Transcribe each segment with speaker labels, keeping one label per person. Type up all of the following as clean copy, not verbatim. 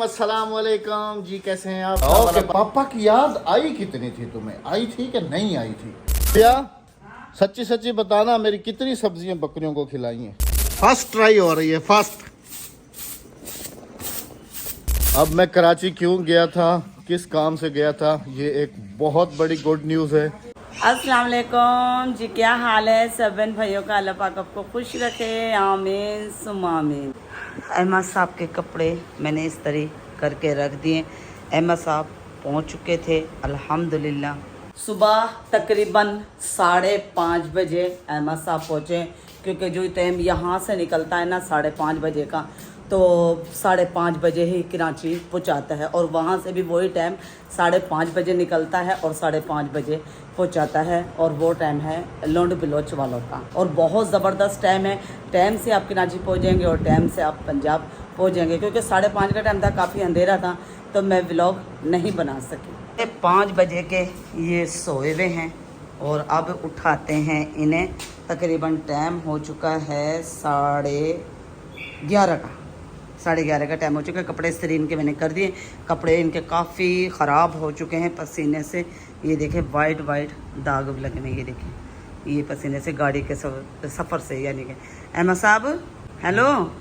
Speaker 1: अस्सलाम वालेकुम जी, कैसे हैं आप? ओके, पापा की याद आई कितनी थी तुम्हें? आई थी कि नहीं आई थी? भैया सच्ची सच्ची बताना, मेरी कितनी सब्जियां बकरियों को खिलाई हैं? फर्स्ट ट्राई हो रही है, फर्स्ट। अब मैं कराची क्यों गया था, किस काम से गया था, ये एक बहुत बड़ी गुड न्यूज़ है।
Speaker 2: अस्सलाम वालेकुम जी, क्या हाल है सब बहन भाइयों का? अल्लाह पाक आपको खुश रखे, आमीन सुम्मा आमीन। अहमद साहब के कपड़े मैंने इस तरह करके रख दिए। अहमद साहब पहुंच चुके थे अल्हम्दुलिल्लाह। सुबह तकरीबन 5:30 बजे अहमद साहब पहुँचे, क्योंकि जो टाइम यहाँ से निकलता है ना 5:30 बजे का, तो 5:30 बजे ही कराची पहुँचाता है, और वहाँ से भी वही टाइम 5:30 बजे निकलता है और 5:30 बजे पहुँचाता है, और वो टाइम है लोंड बिलोच वालों का। और बहुत ज़बरदस्त टाइम है, टाइम से आप कराची पहुँच जाएंगे और टाइम से आप पंजाब पहुँच जाएंगे। क्योंकि 5:30 का टाइम था, काफ़ी अंधेरा था, तो मैं व्लॉग नहीं बना सकी। 5 बजे के ये सोए हुए हैं और अब उठाते हैं इन्हें। तकरीबन टाइम हो चुका है 11:30 का। 11:30 का टाइम हो चुका है। कपड़े इस्त्री इनके मैंने कर दिए। कपड़े इनके काफ़ी ख़राब हो चुके हैं पसीने से। ये देखें वाइट दाग लगे हुए, ये देखें ये पसीने से, गाड़ी के सफ़र से। यानी कि अहमद साहब हेलो,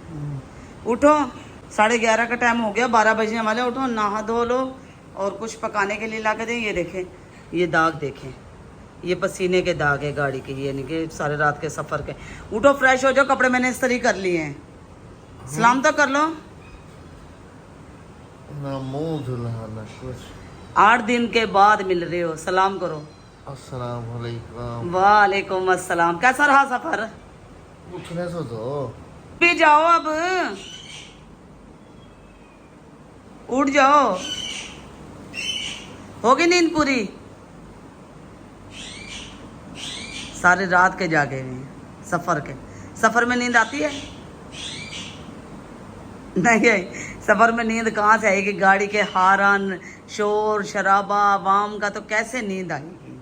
Speaker 2: उठो, 11:30 का टाइम हो गया, 12 बजने वाले। उठो, नहा धो लो और कुछ पकाने के लिए ला के दें। ये देखें ये दाग, देखें ये पसीने के दाग है गाड़ी के, यानी कि सारे रात के सफ़र के। उठो, फ्रेश हो जाओ, कपड़े मैंने इस्त्री कर लिए हैं। सलाम तो कर लो।
Speaker 1: ना मुंह धुला ना कुछ।
Speaker 2: 8 दिन के बाद मिल रहे हो, सलाम करो।
Speaker 1: अस्सलाम वालेकुम।
Speaker 2: वालेकुम अस्सलाम। कैसा रहा सफर?
Speaker 1: उठने से दो,
Speaker 2: भी जाओ, अब उठ जाओ, होगी नींद पूरी? सारी रात के जागे हुए हैं सफर के। सफर में नींद आती है? नहीं आई। सफर में नींद कहाँ से आएगी? गाड़ी के हारन, शोर शराबा, आवाम का, तो कैसे नींद आएगी?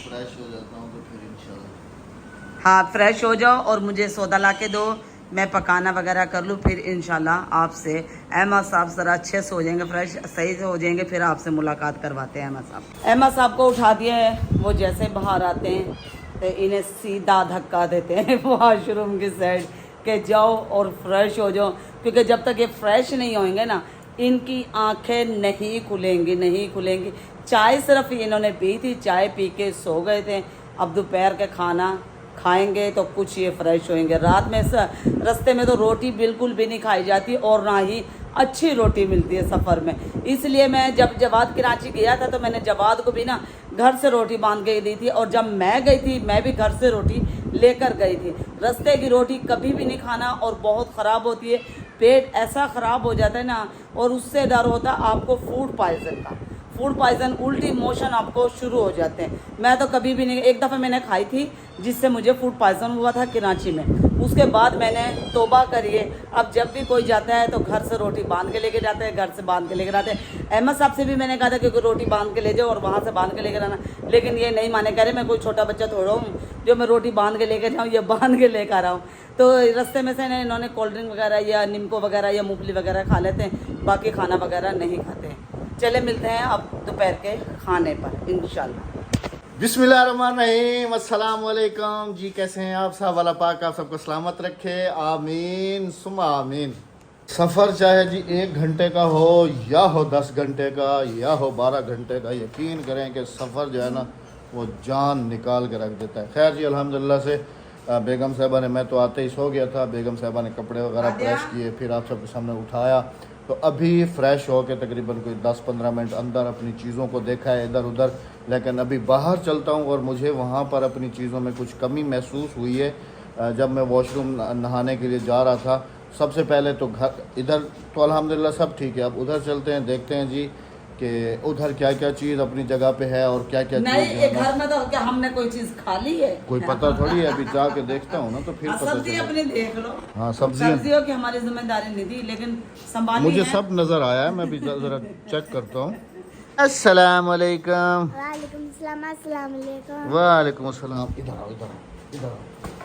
Speaker 1: फ्रेश हो जाता हूँ तो फिर इंशाल्लाह।
Speaker 2: हाँ, फ्रेश हो जाओ और मुझे सौदा ला के दो, मैं पकाना वगैरह कर लूँ, फिर इंशाल्लाह आपसे अहमद साहब ज़रा अच्छे से हो जाएंगे, फ्रेश सही से हो जाएंगे, फिर आपसे मुलाकात करवाते हैं अहमद साहब। अहमद साहब को उठा दिया है। वो जैसे बाहर आते हैं तो इन्हें सीधा धक्का देते हैं वॉशरूम की साइड के, जाओ और फ्रेश हो जाओ। क्योंकि जब तक ये फ्रेश नहीं होंगे ना, इनकी आंखें नहीं खुलेंगी। चाय सिर्फ इन्होंने पी थी, चाय पी के सो गए थे। अब दोपहर का खाना खाएंगे तो कुछ ये फ्रेश होएंगे। रात में रास्ते में तो रोटी बिल्कुल भी नहीं खाई जाती, और ना ही अच्छी रोटी मिलती है सफ़र में। इसलिए मैं जब जवाद कराची गया था तो मैंने जवाद को भी ना घर से रोटी बांध के दी थी, और जब मैं गई थी मैं भी घर से रोटी लेकर गई थी। रास्ते की रोटी कभी भी नहीं खाना, और बहुत ख़राब होती है। पेट ऐसा ख़राब हो जाता है ना, और उससे डर होता है आपको फूड पॉइज़न का। फूड पॉइज़न, उल्टी मोशन आपको शुरू हो जाते हैं। मैं तो कभी भी नहीं, एक दफ़ा मैंने खाई थी जिससे मुझे फूड पॉइज़न हुआ था कराची में। उसके बाद मैंने तौबा करी है। अब जब भी कोई जाता है तो घर से रोटी बांध के लेके जाते हैं, घर से बांध के लेकर आते हैं। अहमद साहब से भी मैंने कहा था कि रोटी बांध के ले जाओ और वहाँ से बांध के लेकर आना, लेकिन ये नहीं माने। कह रहे मैं कोई छोटा बच्चा थोड़ा हूँ जो मैं रोटी बांध के लेकर जाऊँ, ये बांध के लेकर आऊँ। तो रास्ते में से इन्होंने कोल्ड ड्रिंक वगैरह या निम्को वगैरह या मूंगफली वगैरह खा लेते हैं, बाकी खाना वगैरह नहीं खाते हैं। चले मिलते हैं अब दोपहर के खाने पर इंशाल्लाह।
Speaker 1: बिस्मिल्लाहिर्रहमानिर्रहीम, अस्सलाम वालेकुम जी, कैसे हैं आप सब? अल्लाह पाक आप सबको सलामत रखे, आमीन सुम्मा आमीन। सफ़र चाहे जी 1 घंटे का हो या हो 10 घंटे का या हो 12 घंटे का, यकीन करें कि सफ़र जो है ना वो जान निकाल के रख देता है। खैर जी, अल्हम्दुलिल्लाह से बेगम साहबा ने, मैं तो आते ही सो गया था, बेगम साहबा ने कपड़े वगैरह प्रेस किए, फिर आप सबके सामने उठाया, तो अभी फ़्रेश हो के तकरीबन कोई 10-15 मिनट अंदर अपनी चीज़ों को देखा है इधर उधर। लेकिन अभी बाहर चलता हूँ और मुझे वहाँ पर अपनी चीज़ों में कुछ कमी महसूस हुई है। जब मैं वॉशरूम नहाने के लिए जा रहा था, सबसे पहले तो घर इधर तो अल्हम्दुलिल्लाह सब ठीक है। अब उधर चलते हैं, देखते हैं जी कि उधर क्या क्या चीज़ अपनी जगह पे है और क्या क्या
Speaker 2: नहीं,
Speaker 1: चीज़
Speaker 2: ये घर में तो क्या हमने कोई चीज़ खा ली है?
Speaker 1: कोई पता थोड़ी है। अभी जाके देखता हूँ ना तो फिर पता
Speaker 2: सब्जी
Speaker 1: चलेगा।
Speaker 2: अपनी देख लो।
Speaker 1: हाँ, सब्जियों
Speaker 2: की हमारी जिम्मेदारी नहीं थी, लेकिन संभालनी
Speaker 1: मुझे
Speaker 2: है।
Speaker 1: सब नज़र आया है, मैं भी ज़रा चेक करता हूँ। अस्सलाम वालेकुम। वालेकुम अस्सलाम। इधर आओ, इधर आओ, इधर आओ।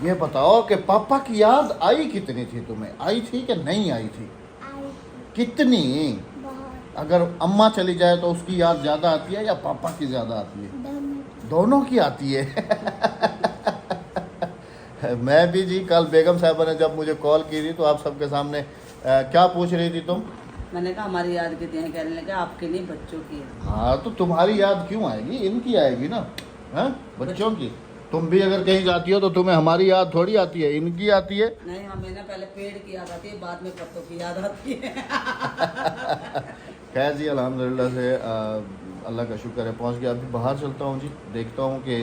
Speaker 1: ये बताओ कि पापा की याद आई कितनी थी तुम्हें? आई थी कि नहीं आई थी? कितनी? अगर अम्मा चली जाए तो उसकी याद ज़्यादा आती है या पापा की ज़्यादा आती है? दोनों की आती है। मैं भी जी कल बेगम साहबा ने जब मुझे कॉल की थी तो आप सबके सामने क्या पूछ रही थी तुम?
Speaker 2: मैंने कहा हमारी याद कितनी है, कहने लगे आपकी नहीं बच्चों की है।
Speaker 1: हाँ तो तुम्हारी याद क्यों आएगी, इनकी आएगी ना, हैं बच्चों की। तुम भी अगर कहीं जाती हो तो तुम्हें हमारी याद थोड़ी आती है, इनकी आती है।
Speaker 2: नहीं, हमें ना पहले पेड़ की याद आती है, बाद में पत्तों की याद आती है।
Speaker 1: खैर जी अल्हम्दुलिल्लाह से अल्लाह का शुक्र है पहुंच गया। अभी बाहर चलता हूँ जी, देखता हूँ कि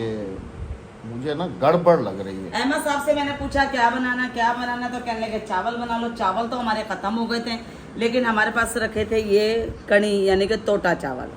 Speaker 1: मुझे ना गड़बड़ लग रही है।
Speaker 2: अहमद साहब से मैंने पूछा क्या बनाना तो कहने लगे चावल बना लो। चावल तो हमारे ख़त्म हो गए थे, लेकिन हमारे पास रखे थे ये कड़ी यानी कि तोता चावल,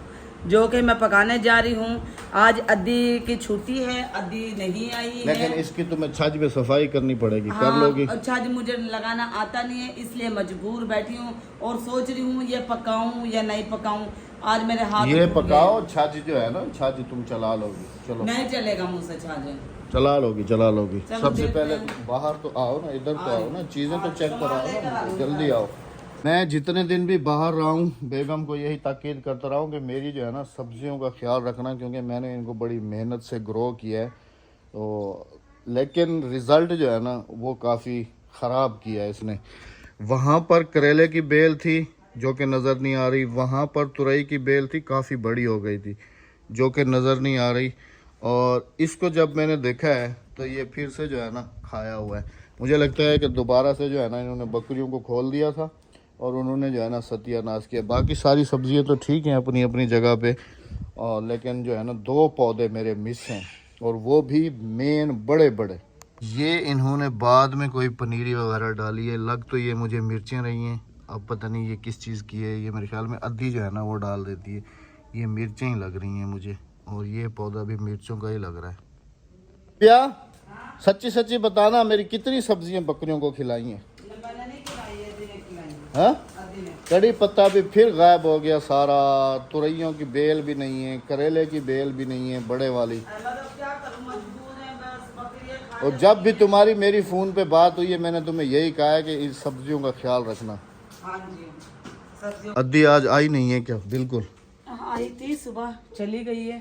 Speaker 2: जो कि मैं पकाने जा रही हूँ। आज अद्दी की छुट्टी है, अद्दी नहीं आई है,
Speaker 1: लेकिन इसकी तुम्हें छज में सफाई करनी पड़ेगी।
Speaker 2: हाँ,
Speaker 1: कर लोगी?
Speaker 2: छज मुझे लगाना आता नहीं है, इसलिए मजबूर बैठी हूँ और सोच रही हूँ ये पकाऊं या नहीं पकाऊं। आज मेरे हाथ
Speaker 1: ये पकाओ, छज जो है ना, छज तुम चला लोगी। चलो
Speaker 2: नहीं चलेगा मुझसे छाज।
Speaker 1: चला लोगी, चला लोगी।
Speaker 2: चलो
Speaker 1: सबसे
Speaker 2: देखते
Speaker 1: पहले
Speaker 2: हैं।
Speaker 1: बाहर तो आओ ना, इधर तो आओ ना, चीजें तो चेक कराओ
Speaker 2: लेकर
Speaker 1: ना,
Speaker 2: आओ।
Speaker 1: जल्दी आओ। मैं जितने दिन भी बाहर रहा हूँ बेगम को यही ताकीद करता रहा हूँ कि मेरी जो है ना सब्जियों का ख्याल रखना, क्योंकि मैंने इनको बड़ी मेहनत से ग्रो किया है। तो लेकिन रिज़ल्ट जो है ना वो काफ़ी ख़राब किया है इसने। वहाँ पर करेले की बेल थी जो कि नज़र नहीं आ रही, वहाँ पर तुरई की बेल थी काफ़ी बड़ी हो गई थी जो कि नज़र नहीं आ रही, और इसको जब मैंने देखा है तो ये फिर से जो है ना खाया हुआ है। मुझे लगता है कि दोबारा से जो है ना इन्होंने बकरियों को खोल दिया था और उन्होंने जो है ना सत्यानाश किया। बाकी सारी सब्जियां तो ठीक हैं अपनी अपनी जगह पे, और लेकिन जो है ना 2 पौधे मेरे मिस हैं, और वो भी मेन बड़े बड़े। ये इन्होंने बाद में कोई पनीरी वगैरह डाली है, लग तो ये मुझे मिर्चें रही हैं, अब पता नहीं ये किस चीज़ की है। ये मेरे ख्याल में अद्दी जो है ना वो डाल देती है। ये मिर्चें ही लग रही हैं मुझे, और ये पौधा भी मिर्चों का ही लग रहा है। क्या सच्ची सच्ची बताना, मेरी कितनी सब्जियां बकरियों को खिलाई हैं? हाँ, कड़ी पत्ता भी फिर गायब हो गया सारा, तुरइयों की बेल भी नहीं है, करेले की बेल भी नहीं है बड़े वाली। और जब भी तुम्हारी मेरी फ़ोन पे बात हुई है मैंने तुम्हें यही कहा है कि इन सब्जियों का ख्याल रखना।
Speaker 2: हाँ जी,
Speaker 1: अद्दी आज आई नहीं है क्या? बिल्कुल
Speaker 2: आई थी, सुबह चली गई है,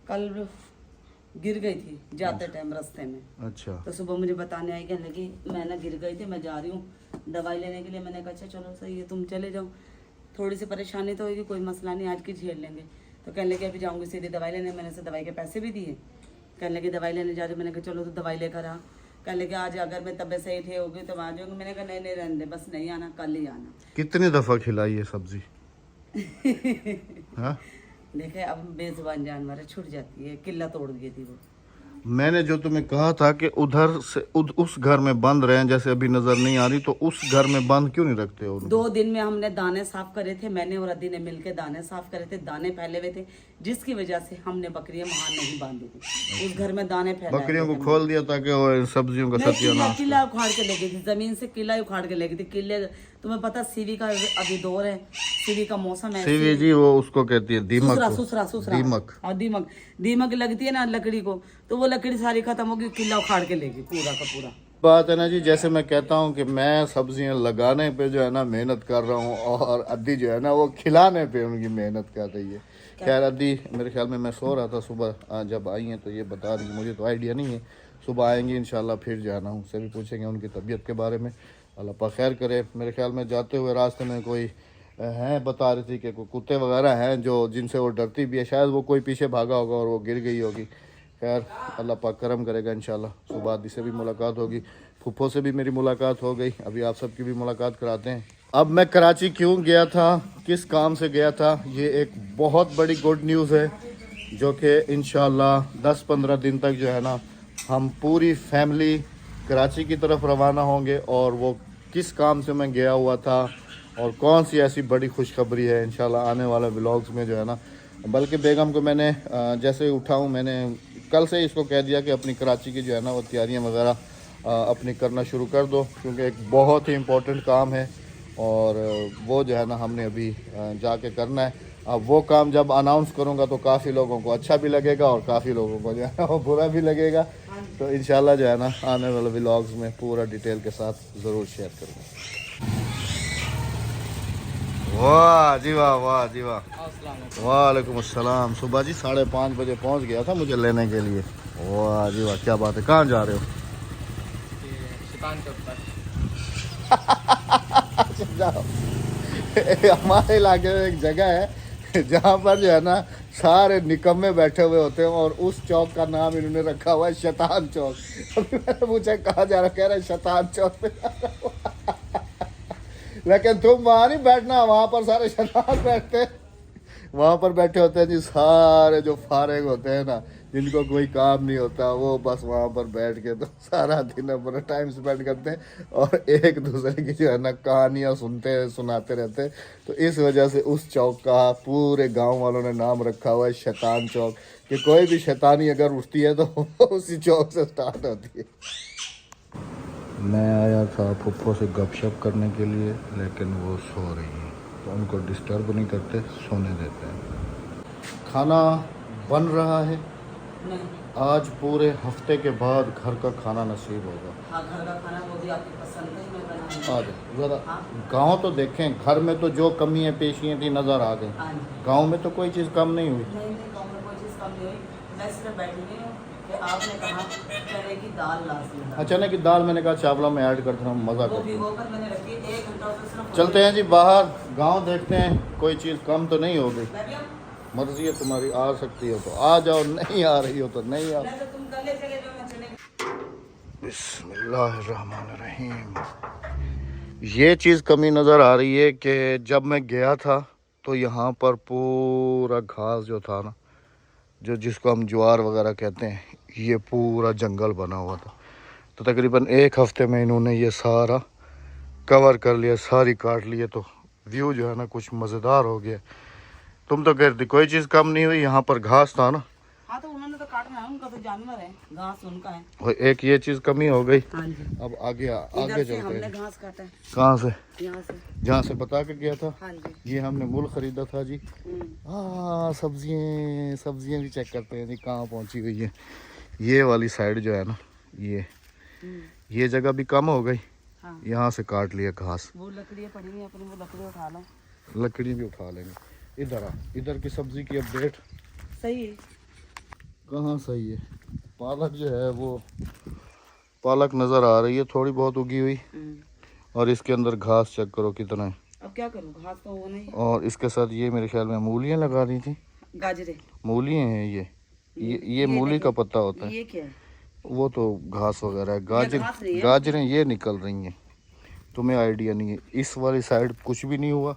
Speaker 2: कल गिर गई थी जाते टाइम रास्ते में।
Speaker 1: अच्छा,
Speaker 2: तो सुबह मुझे बताने आई, कहने लगी मैं ना गिर गई थी, मैं जा रही हूँ दवाई लेने के लिए। मैंने कहा अच्छा चलो सही है, तुम चले जाओ, थोड़ी सी परेशानी तो होगी, कोई मसला नहीं, आज की झेल लेंगे। तो कहने लगे अभी जाऊँगी सीधे दवाई लेने। मैंने से दवाई के पैसे भी दिए, कहने लगे दवाई लेने जा रही हूँ। मैंने कहा चलो तो दवाई लेकर आ। कहने लगे आज अगर मैं तबीयत सही ठी होगी तो आ जाऊँगी। मैंने कहा नहीं नहीं रहने दे, बस नहीं आना, कल ही आना।
Speaker 1: कितनी दफ़ा खिलाई है सब्जी? हाँ,
Speaker 2: देखे अब बेजुबान जानवर है, छूट जाती है, किल्ला तोड़ गई थी वो।
Speaker 1: मैंने जो तुम्हें कहा था कि उधर से उस घर में बंद रहे, जैसे अभी नजर नहीं आ रही, तो उस घर में बंद क्यों नहीं रखते हो?
Speaker 2: 2 दिन में हमने दाने साफ करे थे, मैंने और अद्दी ने मिलकर दाने साफ करे थे। दाने फैले हुए थे जिसकी वजह से हमने बकरियां वहां नहीं बांधी थी, उस घर में दाने फैले।
Speaker 1: बकरियों को खोल दिया ताकि वो सब्जियों का सत्यानाश।
Speaker 2: किला उखाड़ के ले गई थी, जमीन से किला उखाड़ के ले गई थी। किले तुम्हें पता सीवी का अभी दौर है, सीवी का मौसम है।
Speaker 1: सीवी जी वो उसको कहती है दीमक।
Speaker 2: सुसरा
Speaker 1: दीमक।
Speaker 2: और दीमक लगती है ना लकड़ी को, तो वो लकड़ी सारी खत्म होगी, किला उखाड़ के लेगी पूरा का पूरा।
Speaker 1: बात है ना जी, जैसे मैं कहता हूँ कि मैं सब्जियां लगाने पे जो है ना मेहनत कर रहा हूँ, और अद्दी जो है ना वो खिलाने पे उनकी मेहनत कर रही है। खैर अद्दी मेरे ख्याल में, मैं सो रहा था सुबह जब आई हैं तो ये बता रही, मुझे तो आइडिया नहीं है। सुबह आएंगी इंशाल्लाह, फिर जाना उनसे भी पूछेंगे उनकी तबीयत के बारे में, अल्लाह पाक खैर करे। मेरे ख्याल में जाते हुए रास्ते में कोई हैं, बता रही थी कि कोई कुत्ते वगैरह हैं जो जिनसे वो डरती भी है, शायद वो कोई पीछे भागा होगा और वो गिर गई होगी। खैर अल्लाह पाक करम करेगा इंशाल्लाह। सुबह अद्दी से भी मुलाकात होगी, फुफ्फो से भी मेरी मुलाकात हो गई, अभी आप सबकी भी मुलाकात कराते हैं। अब मैं कराची क्यों गया था, किस काम से गया था, ये एक बहुत बड़ी गुड न्यूज़ है जो कि इंशाल्लाह 10-15 दिन तक जो है ना हम पूरी फैमिली कराची की तरफ रवाना होंगे। और वो किस काम से मैं गया हुआ था और कौन सी ऐसी बड़ी खुशखबरी है, इंशाल्लाह आने वाले व्लॉग्स में जो है ना। बल्कि बेगम को मैंने जैसे ही उठा हूँ, मैंने कल से इसको कह दिया कि अपनी कराची की जो है ना वो तैयारियाँ वगैरह अपनी करना शुरू कर दो, क्योंकि एक बहुत ही इम्पोर्टेंट काम है और वो जो है ना हमने अभी जाके करना है। अब वो काम जब अनाउंस करूँगा तो काफ़ी लोगों को अच्छा भी लगेगा और काफ़ी लोगों को जो है वो बुरा भी लगेगा। तो इंशाल्लाह जो है ना आने वाले व्लॉग्स में पूरा डिटेल के साथ ज़रूर शेयर करूँगा। वाह जी वाह, वाह जी वाह। वालेकुम अस्सलाम। सुबह जी 5:30 बजे पहुंच गया था मुझे लेने के लिए। वाह जी वाह, क्या बात है। कहाँ जा रहे हो?
Speaker 3: शैतान चौक पर।
Speaker 1: जाओ। हमारे इलाके में एक जगह है जहाँ पर जो है ना सारे निकम्मे बैठे हुए होते हैं और उस चौक का नाम इन्होंने रखा हुआ है शैतान चौक। अभी मैंने पूछा कहाँ जा रहा, कह रहे शैतान चौक पे जा रहा हूं। लेकिन तुम वहाँ नहीं बैठना, वहाँ पर सारे शैतान बैठते हैं। वहाँ पर बैठे होते हैं जी सारे जो फारिग होते हैं ना, जिनको कोई काम नहीं होता, वो बस वहाँ पर बैठ के तो सारा दिन अपना टाइम स्पेंड करते हैं और एक दूसरे की जो है ना कहानियाँ सुनाते रहते हैं। तो इस वजह से उस चौक का पूरे गांव वालों ने नाम रखा हुआ है शैतान चौक, कि कोई भी शैतानी अगर उठती है तो उसी चौक से स्टार्ट होती है। मैं आया था पप्पो से गपशप करने के लिए, लेकिन वो सो रही है तो उनको डिस्टर्ब नहीं करते, सोने देते हैं। खाना बन रहा है।
Speaker 2: नहीं।
Speaker 1: आज पूरे हफ्ते के बाद घर का खाना नसीब होगा।
Speaker 2: हाँ, घर का खाना वो भी आपकी पसंद है, मैं बनाऊंगी।
Speaker 1: आज ज़रा
Speaker 2: हाँ?
Speaker 1: गांव तो देखें, घर में तो जो कमियां पेशियां थी नज़र आ गई।
Speaker 2: हाँ जी।
Speaker 1: गांव में तो कोई चीज़ कम नहीं हुई।
Speaker 2: नहीं नहीं, गाँव में कोई चीज़ कम नहीं हुई। मैं सिर्फ बैठी हुई हूँ कि आपने कहा चने की दाल लाजमी है।
Speaker 1: चने की दाल मैंने कहा चावलों में ऐड करते हैं, मज़ा
Speaker 2: वो
Speaker 1: करते हैं।
Speaker 2: भिगो कर मैंने रखी है 1 घंटा से सिर्फ।
Speaker 1: चलते हैं जी बाहर, गांव देखते हैं कोई चीज़ कम तो नहीं हो गई।
Speaker 2: मैं भी आऊँ?
Speaker 1: मर्जी है तुम्हारी, आ सकती हो तो आ जाओ, नहीं आ रही हो तो नहीं आओ।
Speaker 2: नहीं तो तुम कल ले चले जाओ, मैं चने।
Speaker 1: बिस्मिल्लाहिर्रहमानिर्रहीम। ये चीज़ कमी नज़र आ रही है कि जब मैं गया था तो यहाँ पर पूरा घास जो था ना, जो जिसको हम ज्वार वगैरह कहते हैं, ये पूरा जंगल बना हुआ था। तो तकरीबन 1 हफ्ते में इन्होंने ये सारा कवर कर लिया, सारी काट लिए, तो व्यू जो है ना कुछ मज़ेदार हो गया। तुम तो कहती कोई चीज़ कम नहीं हुई, यहाँ पर घास था ना।
Speaker 2: हाँ तो उन्होंने तो काटना है, उनका तो जानवर है, घास उनका है।
Speaker 1: और एक ये चीज़ कमी हो गई।
Speaker 2: हाँ जी।
Speaker 1: अब आगे
Speaker 2: इधर से
Speaker 1: चलते
Speaker 2: हमने
Speaker 1: हैं।
Speaker 2: घास काटा है,
Speaker 1: कहाँ से?
Speaker 2: यहाँ से।
Speaker 1: जहाँ से बता के गया था।
Speaker 2: हाँ जी।
Speaker 1: ये हमने मूल खरीदा था जी।
Speaker 2: हम्म।
Speaker 1: हाँ, सब्जियाँ भी चेक करते हैं जी कहाँ पहुँची हुई है। ये वाली साइड जो है ना, ये जगह भी कम हो गई।
Speaker 2: हाँ।
Speaker 1: यहाँ से काट लिया घास।
Speaker 2: वो लकड़ियाँ पड़ी हुई हैं, अपनी वो लकड़ी उठा लो।
Speaker 1: लकड़ी भी उठा लेंगे। इधर आ, इधर की सब्जी की अपडेट।
Speaker 2: सही है।
Speaker 1: कहाँ सही है? पालक जो है वो पालक नज़र आ रही है थोड़ी बहुत उगी हुई, और इसके अंदर घास चेक करो कितना है।
Speaker 2: अब क्या करूँ, घास तो वो नहीं।
Speaker 1: और इसके साथ ये मेरे ख्याल में मूलियाँ लगा दी थी।
Speaker 2: गाजरे।
Speaker 1: मूलियाँ हैं ये मूली का पत्ता होता है।
Speaker 2: ये क्या है?
Speaker 1: वो तो घास वगैरह है।
Speaker 2: घास नहीं है।
Speaker 1: गाजरें ये निकल रही हैं, तुम्हें आइडिया नहीं है। इस वाली साइड कुछ भी नहीं हुआ,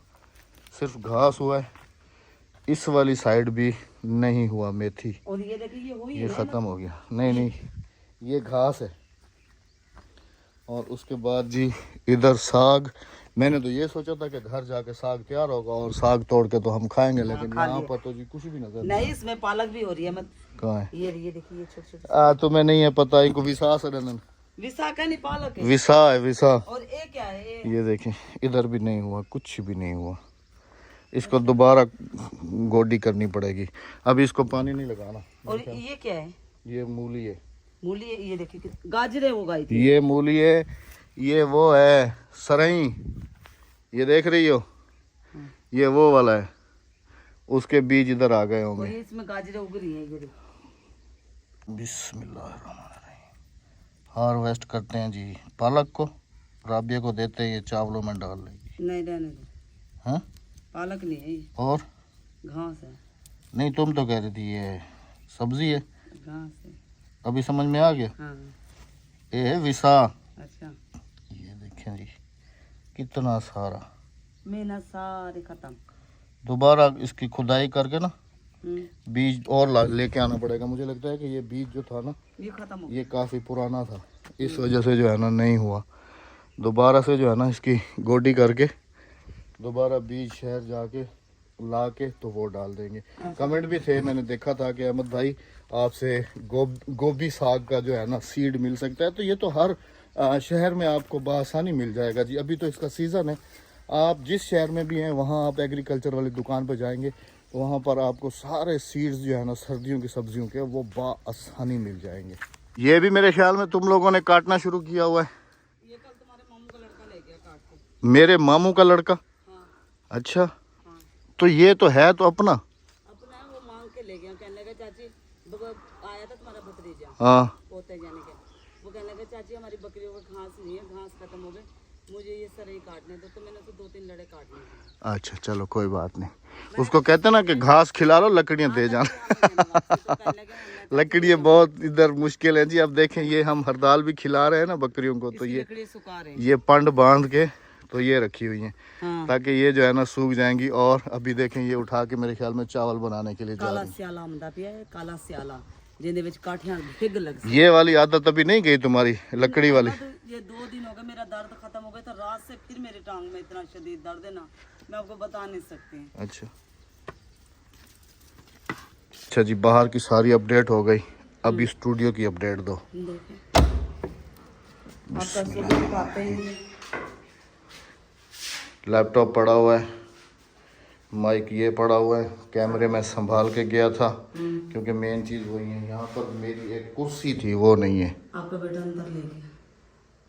Speaker 1: सिर्फ घास हुआ है। इस वाली साइड भी नहीं हुआ मेथी।
Speaker 2: और ये देखिए ये हुई
Speaker 1: ये
Speaker 2: है
Speaker 1: ख़त्म हो गया। नहीं, ये घास है। और उसके बाद जी इधर साग। मैंने तो ये सोचा था कि घर जाके साग तैयार होगा और साग तोड़ के तो हम खाएंगे, लेकिन
Speaker 2: खा
Speaker 1: यहाँ
Speaker 2: लिया।
Speaker 1: पर तो जी कुछ भी नजर
Speaker 2: नहीं, इसमें पालक भी हो रही है। मत
Speaker 1: कहाँ है?
Speaker 2: ये देखिए, ये छोटे छोटे।
Speaker 1: तुम्हें नहीं है पता, इनको विसा से
Speaker 2: विसा का नहीं, पालक है।
Speaker 1: विसा है, विसा।
Speaker 2: और ये क्या है?
Speaker 1: ये देखें, इधर भी नहीं हुआ, कुछ भी नहीं हुआ। इसको दोबारा गोडी करनी पड़ेगी। अभी इसको पानी नहीं लगाना।
Speaker 2: और ये क्या है?
Speaker 1: ये मूली है।
Speaker 2: मूली है, ये देखिए गाजरे उगाई थी।
Speaker 1: ये मूली है। ये वो है सरई, ये देख रही हो, ये वो वाला है। उसके बीज इधर आ गए
Speaker 2: और
Speaker 1: होंगे।
Speaker 2: ये इसमें गाजरे उग रही है, ये देखो।
Speaker 1: बिस्मिल्लाहिर्रहमानिर्रहीम। हार्वेस्ट करते हैं जी पालक को, राबिया को देते हैं, ये चावलों में डाल लेगी।
Speaker 2: नहीं रहने दो।
Speaker 1: हाँ,
Speaker 2: पालक नहीं है, ये
Speaker 1: और
Speaker 2: घास है।
Speaker 1: नहीं, तुम तो कह रही थी ये सब्जी है।
Speaker 2: घास है।
Speaker 1: अभी समझ में आ गया।
Speaker 2: हाँ।
Speaker 1: ये है विसा।
Speaker 2: अच्छा।
Speaker 1: ये देखें जी कितना सारा।
Speaker 2: मेहनत सारी खत्म।
Speaker 1: दोबारा इसकी खुदाई करके ना
Speaker 2: हम्म।
Speaker 1: बीज और लेके आना पड़ेगा। मुझे लगता है कि ये बीज जो था ना,
Speaker 2: ये खत्म हो
Speaker 1: ये काफ़ी पुराना था, इस वजह से जो है ना नहीं हुआ। दोबारा से जो है ना इसकी गोडी करके दोबारा बीज शहर जाके ला के तो वो डाल देंगे। कमेंट भी थे, मैंने देखा था कि अहमद भाई आपसे गोभी साग का जो है ना सीड मिल सकता है। तो ये तो हर शहर में आपको बआसानी मिल जाएगा जी। अभी तो इसका सीज़न है। आप जिस शहर में भी हैं वहाँ आप एग्रीकल्चर वाली दुकान पर जाएंगे तो वहाँ पर आपको सारे सीड्स जो है ना सर्दियों की सब्जियों के वो बआसानी मिल जाएंगे। ये भी मेरे ख्याल में तुम लोगों ने काटना शुरू किया हुआ है।
Speaker 2: ये कल तुम्हारे मामू का लड़का ले गया काट के।
Speaker 1: मेरे मामू का लड़का?
Speaker 2: हाँ।
Speaker 1: अच्छा, तो ये तो है तो अपना।
Speaker 2: अपना है, वो मांग के ले गया। कहने लगा चाची आया था तुम्हारा भतीजा
Speaker 1: हाँ
Speaker 2: पोते जाने के, वो कहने लगा चाची हमारी बकरियों का घास नहीं है, घास खत्म हो गए, मुझे ये सरई काटने दो। तो मैंने उसको 2-3 लड़े काट लिए।
Speaker 1: अच्छा चलो कोई बात नहीं, उसको कहते हैं ना कि घास खिला लो लकड़ियाँ दे जाना। लकड़ियाँ बहुत इधर मुश्किल है जी। अब देखें ये हम हरदाल भी खिला रहे हैं ना बकरियों को, तो ये
Speaker 2: लकड़ी सुखा रहे हैं।
Speaker 1: ये पंड बांध के तो ये रखी हुई हैं
Speaker 2: हाँ।
Speaker 1: ताकि ये जो है ना सूख जाएंगी। और अभी देखें ये उठा के मेरे ख्याल में चावल बनाने के लिए जा
Speaker 2: काला
Speaker 1: रही
Speaker 2: सियाला आमदा पिया है, काला सियाला जिंदे विच काठियां फिग लग सी।
Speaker 1: ये वाली आदत अभी नहीं गई तुम्हारी लकड़ी वाली।
Speaker 2: ये 2 दिन हो गए मेरा दर्द खत्म हो गया था, रात से फिर मेरी टांग में इतना शदीद दर्द है ना, मैं आपको बता नहीं सकती।
Speaker 1: अच्छा अच्छा जी, बाहर की सारी अपडेट हो गई, अभी स्टूडियो की अपडेट दो।
Speaker 2: देखिए आपका सुबह दिखाते हैं।
Speaker 1: लैपटॉप पड़ा हुआ है, माइक ये पड़ा हुआ है, कैमरे में संभाल के गया था क्योंकि मेन चीज़ वही है। यहाँ पर मेरी एक कुर्सी थी वो नहीं है,
Speaker 2: आपका बेटा अंदर ले गया,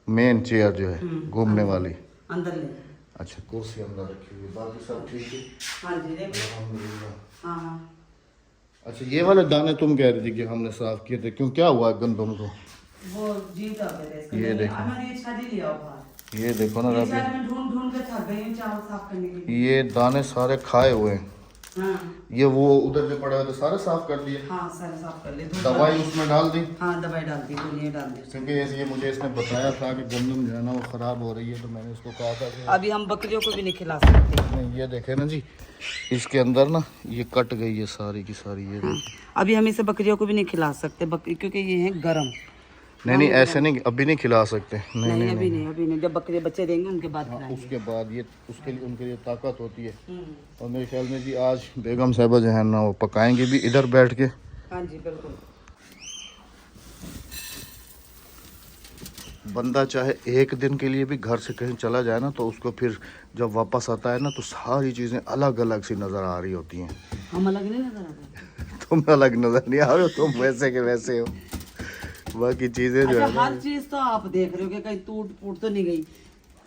Speaker 1: मेन चेयर जो है घूमने वाली।
Speaker 2: अंदर ले गया।
Speaker 1: अच्छा कुर्सी अंदर रखी हुई है, बाकी सब ठीक है
Speaker 2: हाँ जी देखो।
Speaker 1: अल्हम्दुलिल्लाह।
Speaker 2: हाँ हाँ
Speaker 1: अच्छा ये वाले दाने तुम कह रही थी कि हमने साफ किए थे, क्यों क्या हुआ गंदम को?
Speaker 2: वो जीत आ गया।
Speaker 1: ये देखो।
Speaker 2: मैंने ये छाजी लिया बाहर,
Speaker 1: ये देखो ना
Speaker 2: ये
Speaker 1: रबी,
Speaker 2: शायद मैं ढूंढ ढूंढ के थक गई हूँ चावल साफ करने के लिए।
Speaker 1: ये दाने सारे खाए हुए हैं।
Speaker 2: हाँ
Speaker 1: ये वो उधर जो पड़े हुए थे सारे साफ कर दिए,
Speaker 2: हाँ सारे साफ कर ले।
Speaker 1: दवाई उसमें डाल दी
Speaker 2: हाँ दवाई डाल दी, गोलियाँ डाल दी।
Speaker 1: क्योंकि ये मुझे इसने बताया था कि गंदम जो है ना वो ख़राब हो रही है, तो मैंने इसको कहा था कि
Speaker 2: अभी हम बकरियों को भी नहीं खिला सकते।
Speaker 1: नहीं। ये देखे ना जी, इसके अंदर ना ये कट गई है सारी की सारी। ये देखिए।
Speaker 2: अभी हम इसे बकरियों को भी नहीं खिला सकते क्योंकि ये है गरम।
Speaker 1: नहीं ऐसे नहीं, अभी नहीं खिला सकते। नहीं
Speaker 2: नहीं अभी नहीं, जब बकरे बच्चे देंगे उनके बाद
Speaker 1: हाँ,
Speaker 2: खिलाएंगे।
Speaker 1: उसके बाद ये उसके लिए उनके लिए ताकत होती है।
Speaker 2: हम्म।
Speaker 1: और मेरे ख्याल में जी आज बेगम साहबा जो है ना वो पकाएंगे भी इधर बैठ के।
Speaker 2: हाँ जी बिल्कुल।
Speaker 1: बंदा चाहे एक दिन के लिए भी घर से कहीं चला जाए ना, तो उसको फिर जब वापस आता है ना तो सारी चीज़ें अलग अलग सी नज़र आ रही होती हैं।
Speaker 2: हम अलग नहीं नजर आते।
Speaker 1: तुम अलग नज़र नहीं आ रहे हो, तुम वैसे के वैसे हो। बाकी चीज़ें जो
Speaker 2: अच्छा
Speaker 1: है ना,
Speaker 2: हर चीज तो आप देख रहे हो कि कहीं टूट फूट तो नहीं गई।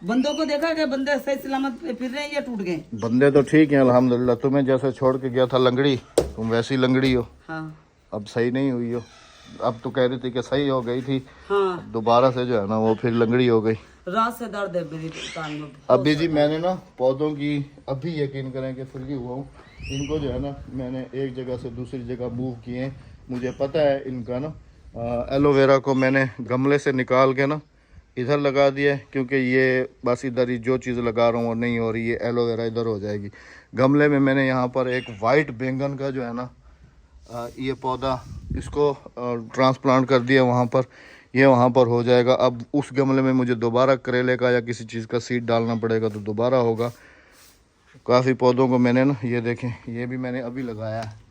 Speaker 2: बंदों को देखा कि बंदे सही सलामत फिर रहे हैं या टूट गए?
Speaker 1: बंदे तो ठीक हैं अल्हम्दुलिल्लाह। तुम्हें जैसे छोड़ के गया था लंगड़ी, तुम वैसी लंगड़ी हो,
Speaker 2: हाँ
Speaker 1: अब सही नहीं हुई हो। अब तो कह रही थी कि सही हो गई थी,
Speaker 2: हाँ।
Speaker 1: दोबारा से जो है ना वो फिर लंगड़ी हो गई।
Speaker 2: रात से दर्द है मेरी टांग में।
Speaker 1: अभी जी मैंने ना पौधों की अभी यकीन करें कि फ्री हुआ हूँ। इनको जो है ना मैंने एक जगह से दूसरी जगह मूव किए हैं। मुझे पता है इनका ना एलोवेरा को मैंने गमले से निकाल के ना इधर लगा दिया है, क्योंकि ये बस इधर ही जो चीज़ लगा रहा हूँ वो नहीं हो रही है, एलोवेरा इधर हो जाएगी। गमले में मैंने यहाँ पर एक वाइट बैंगन का जो है ना ये पौधा इसको ट्रांसप्लांट कर दिया वहाँ पर, ये वहाँ पर हो जाएगा। अब उस गमले में मुझे दोबारा करेले का या किसी चीज़ का सीड डालना पड़ेगा तो दोबारा होगा। काफ़ी पौधों को मैंने ना, ये देखें ये भी मैंने अभी लगाया है।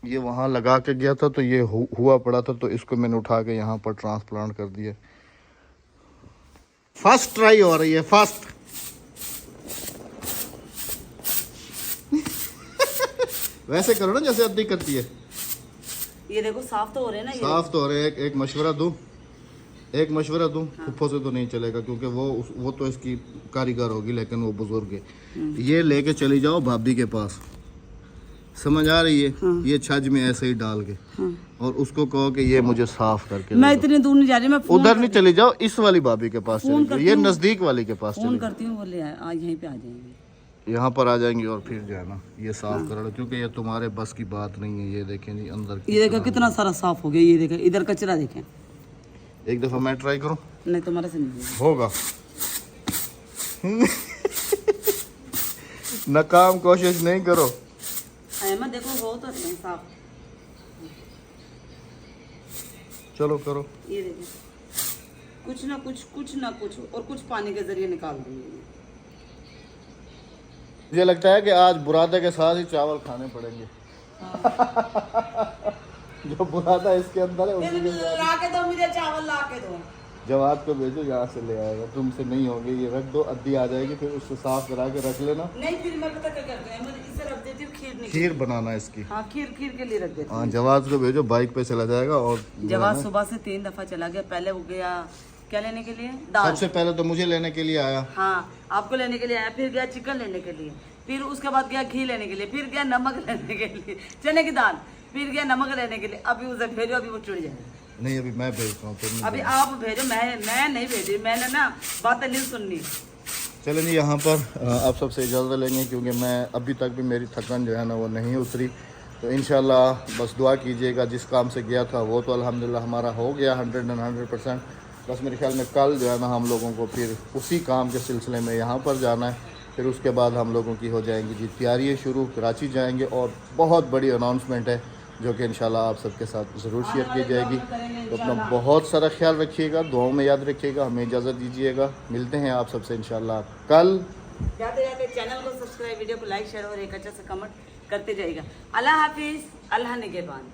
Speaker 1: ये वहाँ लगा के गया था तो ये हुआ पड़ा था, तो इसको मैंने उठा के यहाँ पर ट्रांसप्लांट कर दिया। फर्स्ट ट्राई हो रही है, फर्स्ट। वैसे करो ना जैसे अद्दी करती है।
Speaker 2: ये देखो साफ तो हो रहे हैं ना ये।
Speaker 1: साफ तो हो रहे हैं। एक मशवरा दूं, एक मशवरा दूं, फुफ्फो से तो नहीं चलेगा क्योंकि वो तो इसकी कारीगर होगी, लेकिन वो बुजुर्ग है। ये लेके चली जाओ भाभी के पास, समझ आ रही है? ये छज में ऐसे ही डाल के और उसको कहो कि ये मुझे साफ करके
Speaker 2: मैं
Speaker 1: दे दो।
Speaker 2: इतनी दूर नहीं जा रही, मैं फोन
Speaker 1: उधर नहीं चली जाओ, इस वाली भाभी के पास
Speaker 2: फोन
Speaker 1: चली जाओ,
Speaker 2: करती
Speaker 1: ये
Speaker 2: हूँ।
Speaker 1: नजदीक वाली के पास
Speaker 2: फोन
Speaker 1: चली जाओ।
Speaker 2: करती हूँ, बोले आज यहीं पे आ जाएंगे।
Speaker 1: यहाँ पर आ जाएंगी और फिर जो है ना ये साफ कर लो, क्योंकि ये तुम्हारे बस की बात नहीं है। ये देखें जी अंदर
Speaker 2: ये देखो कितना सारा साफ हो गया। ये देखो इधर कचरा देखें।
Speaker 1: एक दफा मैं ट्राई करूँ,
Speaker 2: नहीं तुम्हारे से नहीं होगा।
Speaker 1: होगा। नाकाम कोशिश नहीं करो।
Speaker 2: अहमद देखो हो तो रहे हैं साफ।
Speaker 1: चलो करो।
Speaker 2: ये देखो कुछ ना कुछ और कुछ पानी के जरिए निकाल देंगे।
Speaker 1: मुझे लगता है कि आज बुरादा के साथ ही चावल खाने पड़ेंगे। जो बुरादा इसके अंदर है उसी के साथ।
Speaker 2: ला के दो मुझे चावल, ला के दो।
Speaker 1: जवाब को भेजो, यहाँ से ले आएगा। तुमसे नहीं होंगे, ये रख दो, अद्दी आ जाएगी, फिर उससे साफ करा के रख लेना।
Speaker 2: नहीं फिर मैं पता क्या करती हूँ, इसे रख देती हूँ खीर
Speaker 1: खीर बनाना इसकी।
Speaker 2: हाँ खीर के लिए रख देती हूँ।
Speaker 1: हाँ जवाब को भेजो, बाइक पे चला जाएगा। और
Speaker 2: जवाब सुबह से 3 दफा चला गया। पहले वो गया क्या लेने के लिए? दाल।
Speaker 1: सबसे पहले तो मुझे लेने के लिए आया।
Speaker 2: हाँ, आपको लेने के लिए आया, फिर गया चिकन लेने के लिए, फिर उसके बाद गया घी लेने के लिए, फिर गया नमक लेने के लिए, चने की दाल, फिर गया नमक लेने के लिए। अभी उसे भेजो, अभी वो चुड़ जाएगा।
Speaker 1: नहीं अभी मैं भेजता हूँ, फिर
Speaker 2: अभी आप भेजो, मैं नहीं भेजी, मैंने ना बातें नहीं सुननी।
Speaker 1: चलें जी, यहाँ पर आप सबसे इजाज़त लेंगे क्योंकि मैं अभी तक भी मेरी थकान जो है ना वो नहीं उतरी। तो इंशाल्लाह बस दुआ कीजिएगा, जिस काम से गया था वो तो अल्हम्दुलिल्लाह हमारा हो गया 100%। बस मेरे ख्याल में कल जो है ना हम लोगों को फिर उसी काम के सिलसिले में यहाँ पर जाना है। फिर उसके बाद हम लोगों की हो जाएंगी जी तैयारियाँ शुरू, कराची जाएंगे और बहुत बड़ी अनाउंसमेंट है जो कि इंशाल्लाह आप सबके साथ ज़रूर शेयर की जाएगी। तो अपना बहुत सारा ख्याल रखिएगा, दुआओं में याद रखिएगा, हमें इजाज़त दीजिएगा। मिलते हैं आप सबसे इंशाल्लाह कल।
Speaker 2: जाते जाते चैनल को सब्सक्राइब, वीडियो को लाइक, शेयर और एक अच्छा सा कमेंट करते जाइएगा। अल्लाह हाफिज़, अल्लाह निगहबान।